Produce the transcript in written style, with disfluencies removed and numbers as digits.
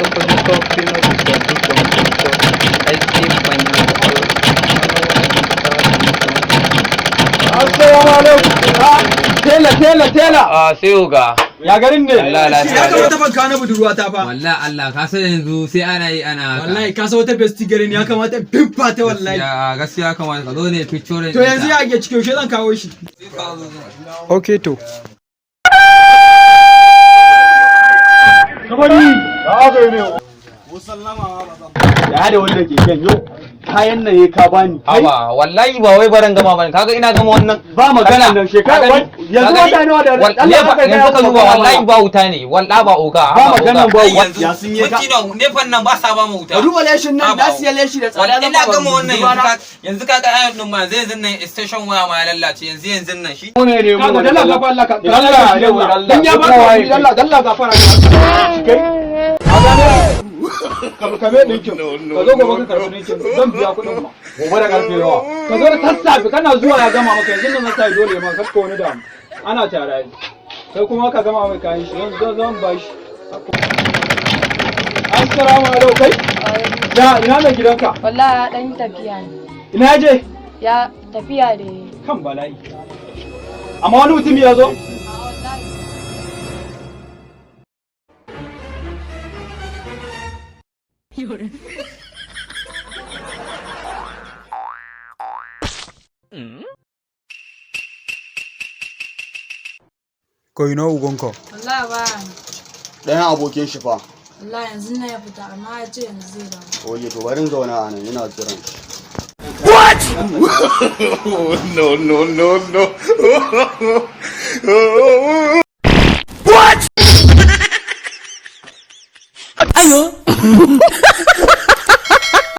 cup of coffee, no I keep my mouth Assalamu alaikum. Tela. sai uga. Ya garin ne? Allah lafiya. Ya kamata ban kawo na budurwa ta fa. Wallahi Allah ka san yanzu sai ana yi ana Wallahi ka san wata besti garin ya kamata bimfa ta wallahi. ya gaskiya kamata ka zo ne picture To yanzu ya ake cikin shi zan kawo shi. Okay to. Ya da wanda ke kan yau kayan nan ya ka bani. Haba wallahi ba wai baran gama bane kaga ina gama wannan Ba magana nan shekara yanzu wata nawa da Allah baka ga yanzu ka duba wallahi ba wuta ne wallahi ba oga ba magana ba yanzu ya sun yi ka. ne fannan ba sa ba mu wuta. Duba leshin nan da siya leshi da tsada Wallahi ina gama wannan yanzu kaga ayon din ma zai yanzu nan station waya ma ya lallace yanzu nan shi. Mu ne ne mu. Kaga dalla ka Allah ka Allah ne Allah. Dan ya ba ka dalla ka fara Kai. Kame ɗinkin, ka zo gobe ka karɓi ɗinkin, zan biya kuɗin ma. Gobe da ƙarfe yawa. Ka zo da sassafe kana zuwa ya gama maka yanzu nan sai dole ma kakka wani damu. Ana tare. Sai kuma ka gama mai kayan shi yanzu zan ba shi. Assalamu alaikum kai. Ya ina ne gidanka? Wallahi dan tafiya ne. Ina je? Ya tafiya da Kan bala'i. Amma wani mutum ya zo? Kai na ugonka. wallahi ba Ɗayan abokin shi fa. wallahi yanzu na ya fita amma ya ce yanzu zai dawo. Oye to barin zauna a nan yana jiran shi. Ayo.